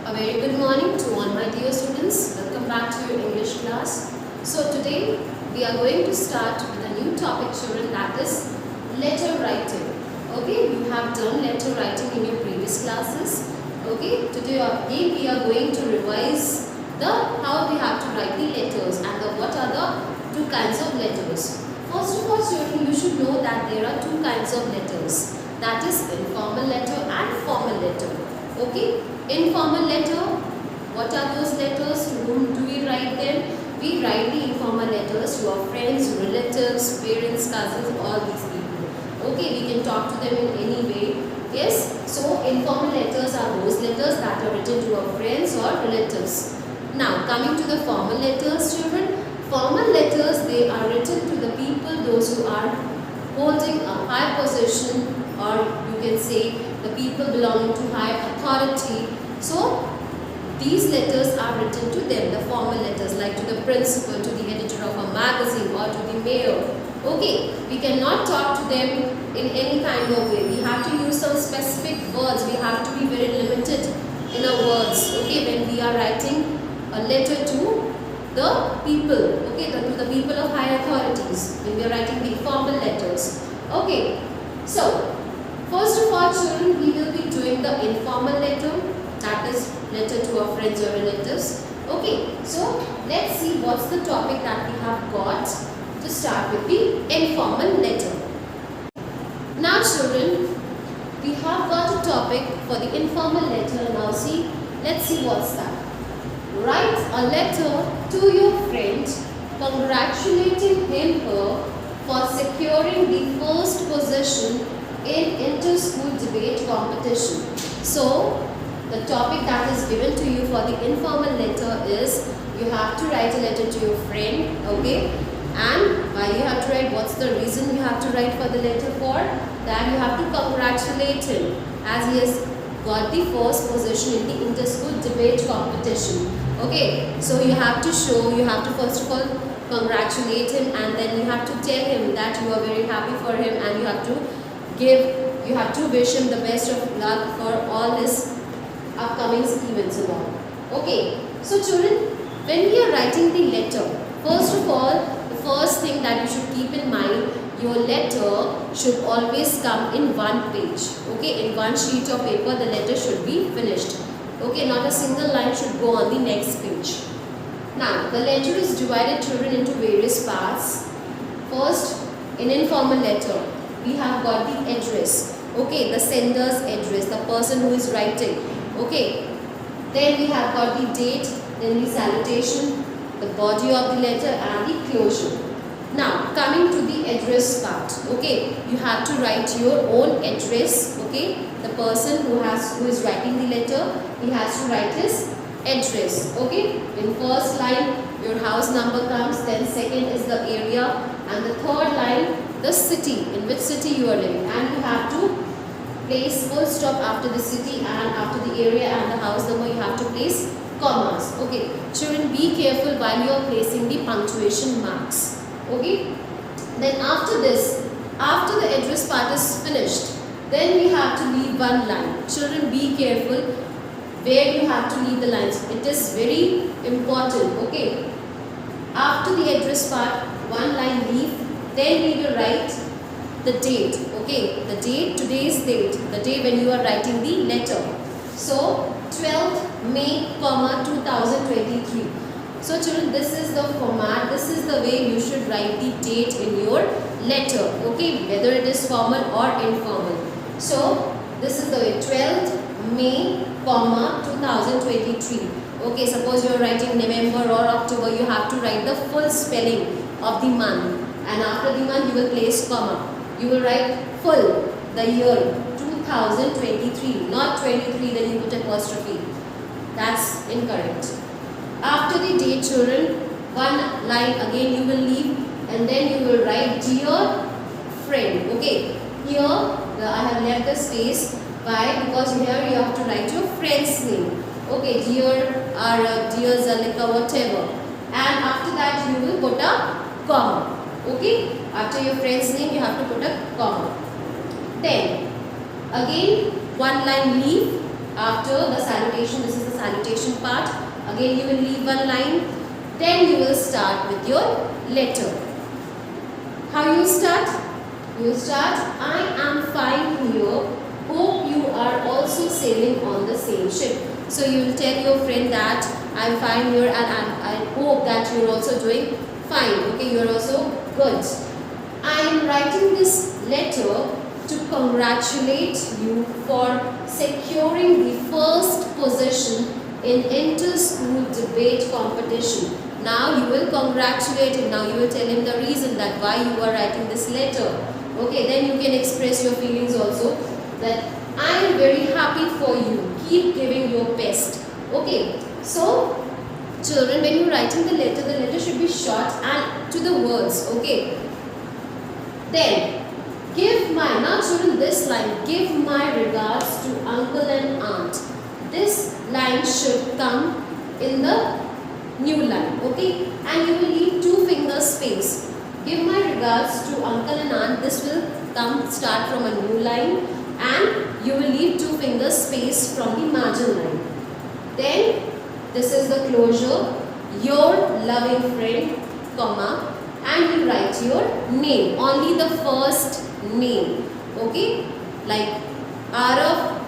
A very good morning to all my dear students. Welcome back to your English class. So today we are going to start with a new topic, children, that is letter writing. Okay, you have done letter writing in your previous classes. Okay, today again we are going to revise the how we have to write the letters and what are the two kinds of letters. First of all, children, you should know that there are two kinds of letters. That is informal letter and formal letter. Okay, informal letter, what are those letters? To whom do we write them? We write the informal letters to our friends, relatives, parents, cousins, all these people. Okay, we can talk to them in any way. Yes, so informal letters are those letters that are written to our friends or relatives. Now, coming to the formal letters, children. Formal letters, they are written to the people, those who are holding a high position, or you can say the people belonging to high authority. So these letters are written to them, the formal letters, like to the principal, to the editor of a magazine, or to the mayor. Okay, we cannot talk to them in any kind of way. We have to use some specific words. We have to be very limited in our words. Okay, when we are writing a letter to the people, okay, to the people of high authorities, when we are writing the formal letters. Okay, so first of all, children, we will be doing the informal letter, that is letter to our friends or relatives. Okay, so let's see what's the topic that we have got to start with the informal letter. Now, children, we have got a topic for the informal letter. Now see, let's see what's that. Write a letter to your friend congratulating him/her for securing the first position in inter-school debate competition. So, the topic that is given to you for the informal letter is you have to write a letter to your friend, okay? And why you have to write, what's the reason you have to write for the letter for? That you have to congratulate him as he has got the first position in the inter-school debate competition. Okay, so you have to show, you have to first of all congratulate him, and then you have to tell him that you are very happy for him, and you have to wish him the best of luck for all his upcoming events and all. Okay, so children, when we are writing the letter, first of all, the first thing that you should keep in mind, your letter should always come in one page. Okay, in one sheet of paper, the letter should be finished. Okay, not a single line should go on the next page. Now, the letter is divided, children, into various parts. First, in informal letter, we have got the address. Okay, the sender's address, the person who is writing. Okay, then we have got the date, then the salutation, the body of the letter, and the closure. Now, coming to the address part, okay, you have to write your own address, okay. The person who is writing the letter, he has to write his address, okay. In first line, your house number comes, then second is the area, and the third line, the city, in which city you are living, and you have to place full stop after the city, and after the area and the house number, you have to place commas, okay. Children, be careful while you are placing the punctuation marks. Okay, then after this, after the address part is finished, then we have to leave one line. Children, be careful where you have to leave the lines. It is very important. Okay, after the address part, one line leave, then we will write the date. Okay, the date, today's date, the day when you are writing the letter. So 12th May, 2023. So children, this is the format, this is the way you should write the date in your letter, okay, whether it is formal or informal. So this is the way, 12th May, 2023. Okay, suppose you are writing November or October, you have to write the full spelling of the month, and after the month you will place comma. You will write full, the year 2023, not 23, then you put apostrophe. That's incorrect. After the date, children, one line again you will leave, and then you will write dear friend. Okay, here I have left the space. Why? Because here you have to write your friend's name. Okay, dear Arab, dear Zalika, whatever. And after that you will put a comma. Okay, after your friend's name you have to put a comma. Then again one line leave, after the salutation, this is the salutation part. Again you will leave one line. Then you will start with your letter. How you start? You start, I am fine here. Hope you are also sailing on the same ship. So you will tell your friend that I am fine here and I hope that you are also doing fine. Okay, you are also good. I am writing this letter to congratulate you for securing the first position in inter-school debate competition. Now you will congratulate him. Now you will tell him the reason that why you are writing this letter. Okay, then you can express your feelings also, that I am very happy for you. Keep giving your best. Okay, so children, when you are writing the letter should be short and to the words. Okay. Then, now children, this line, give my regards to uncle and aunt. This line should come in the new line, okay? And you will leave 2 finger space. Give my regards to uncle and aunt. This will start from a new line, and you will leave 2 finger space from the margin line. Then, this is the closure, your loving friend, comma, and you write your name, only the first name, okay, like Arav,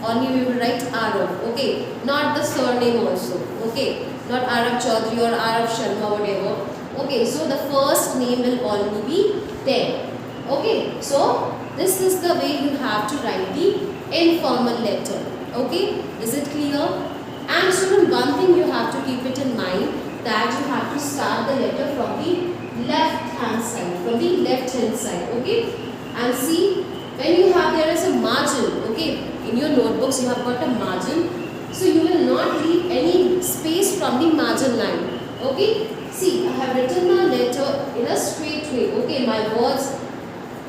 only we will write Arav, okay, not the surname also, okay, not Arav Chaudhary or Arav Sharma, whatever, okay, so the first name will only be there, okay, so this is the way you have to write the informal letter, okay, is it clear? And children, one thing you have to keep it in mind, that you have to start the letter from the left hand side, okay, and see, when you have, there is a margin, okay, in your notebooks you have got a margin, so you will not leave any space from the margin line, okay. See, I have written my letter in a straight way, okay, my words,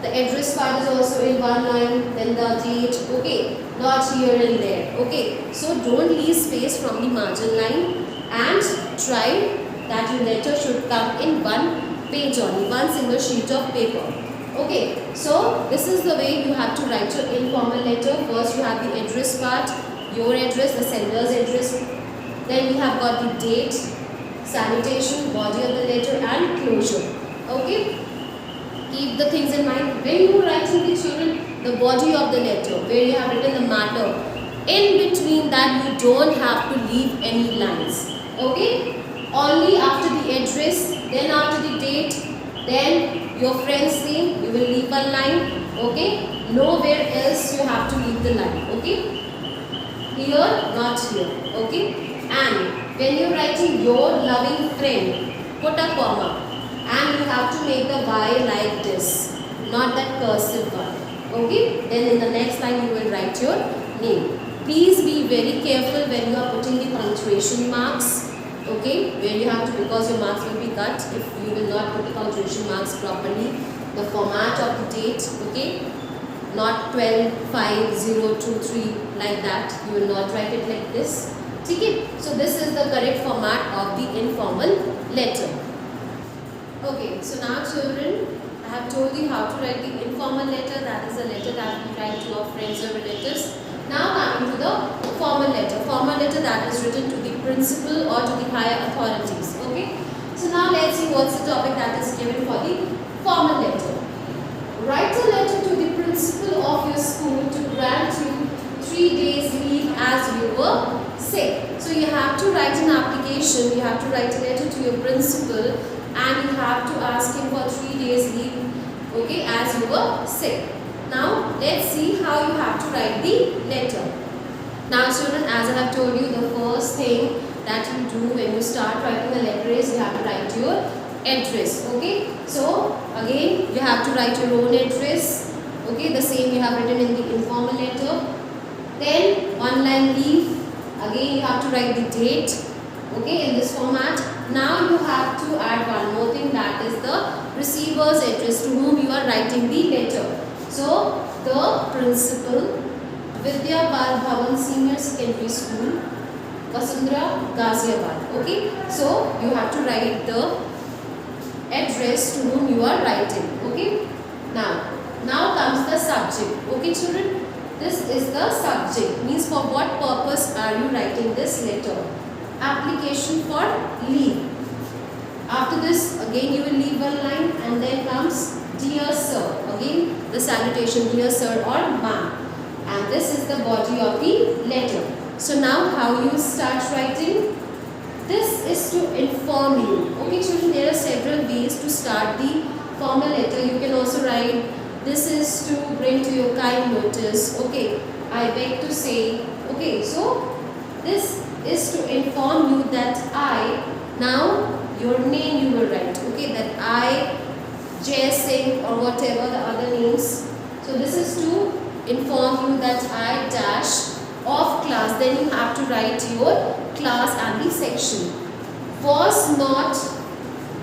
the address part is also in one line, then the date, okay, not here and there, okay, so don't leave space from the margin line, and try that your letter should come in one page only, one single sheet of paper, okay. So this is the way you have to write your informal letter. First you have the address part, your address, the sender's address, then you have got the date, salutation, body of the letter, and closure, okay. Keep the things in mind when you are writing the children, the body of the letter, where you have written the matter, in between that you don't have to leave any lines, okay. Only after the address, then after the date, then your friend's name, you will leave one line, okay. Nowhere else you have to leave the line, okay. Here, not here, okay. And when you are writing your loving friend, put a comma, and you have to make the Y like this, not that cursive one, okay. Then in the next line you will write your name. Please be very careful when you are putting the punctuation marks, okay, where you have to, because your marks will be cut if you will not put the punctuation marks properly. The format of the date, okay, not 12, 5, 0, 2, 3 like that, you will not write it like this, okay. So this is the correct format of the informal letter. Okay, so now children, I have told you how to write the informal letter, that is a letter that we write to our friends or relatives. Now coming to the formal letter that is written to the principal or to the higher authorities, okay. So now let's see what's the topic that is given for the formal letter. Write a letter to the principal of your school to grant you 3 days leave as you were sick. So you have to write an application, you have to write a letter to your principal, and you have to ask him for 3 days leave, okay, as you were sick. Now let's see how you have to write the letter. Now children, as I have told you, the first thing that you do when you start writing a letter is you have to write your address, okay. So again you have to write your own address, okay, the same you have written in the informal letter. Then online leave, again you have to write the date, okay, in this format. Now you have to add one more thing, that is the receiver's address, to whom you are writing the letter. So the principal, Vidya Bal Bhavan Senior Secondary School, Vasundhara, Ghaziabad, okay. So you have to write the address to whom you are writing, okay. Now comes the subject, okay children, this is the subject. subject, means for what purpose are you writing this letter. Application for leave. After this, again you will leave one line and then comes dear sir. Again the salutation, dear sir or ma'am. And this is the body of the letter. So now how you start writing? This is to inform you. Okay children, there are several ways to start the formal letter. You can also write, this is to bring to your kind notice. Okay, I beg to say. Okay, so this is to inform you that I, now your name you will write. Okay, that I, Jay Singh or whatever the other names. So this is to inform you that I dash of class. Then you have to write your class and the section. Was not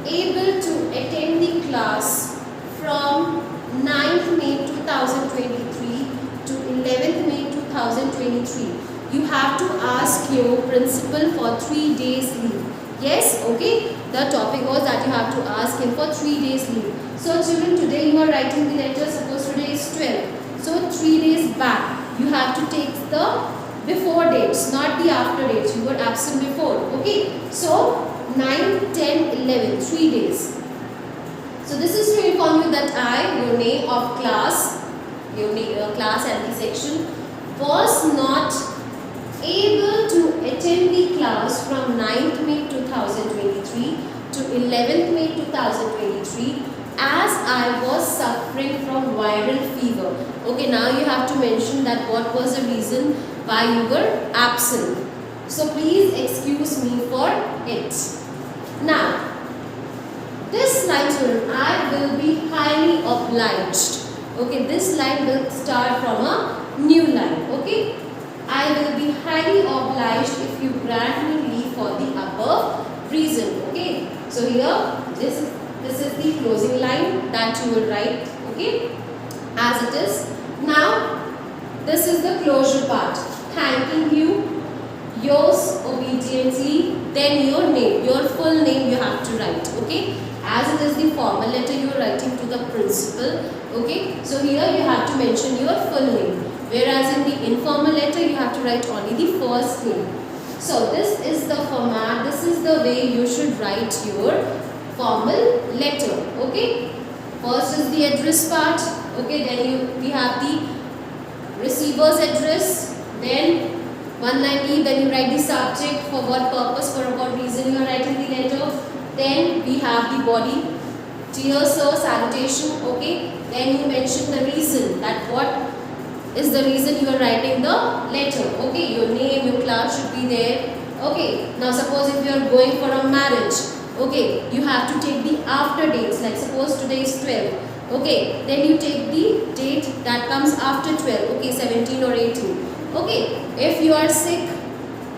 able to attend the class from 9th May 2023 to 11th May 2023. You have to ask your principal for 3 days leave. Yes, okay. The topic was that you have to ask him for 3 days leave. So children, today you are writing the letter. Suppose today is 12. So 3 days back, you have to take the before dates, not the after dates. You were absent before. Okay. So 9, 10, 11, 3 days. So this is to inform you that I, your name of class, your class and the section, was not able to attend the class from 9th May 2023 to 11th May 2023 as I was suffering from viral fever. Okay, now you have to mention that what was the reason why you were absent. So please excuse me for it. Now, this line children, I will be highly obliged. Okay, this line will start from a new line. Okay, I will be highly obliged if you grant me leave for the above reason. Okay, so here this is the closing line that you will write. Okay, as it is. Now, this is the closure part. Thanking you, yours obediently, then your name, your full name you have to write. Okay, as it is the formal letter you are writing to the principal. Okay, so here you have to mention your full name, whereas in the informal letter you have to write only the first name. So this is the format, this is the way you should write your formal letter. Okay, first is the address part. Okay, then we have the receiver's address, then one line leave, then you write the subject, for what purpose, for what reason you are writing the letter. Then we have the body, dear sir, salutation. Okay, then you mention the reason, that what is the reason you are writing the letter. Okay, your name, your class should be there. Okay, now suppose if you are going for a marriage, okay, you have to take the after dates, like suppose today is 12. Okay, then you take the date that comes after 12. Okay, 17 or 18. Okay, if you are sick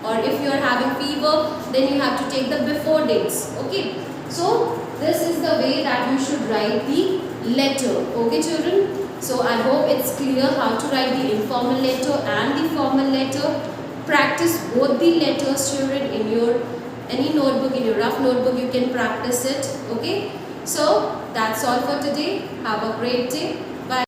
or if you are having fever, then you have to take the before dates. Okay, so this is the way that you should write the letter. Okay children, so I hope it's clear how to write the informal letter and the formal letter. Practice both the letters children in your any notebook, in your rough notebook you can practice it. Okay, so that's all for today. Have a great day.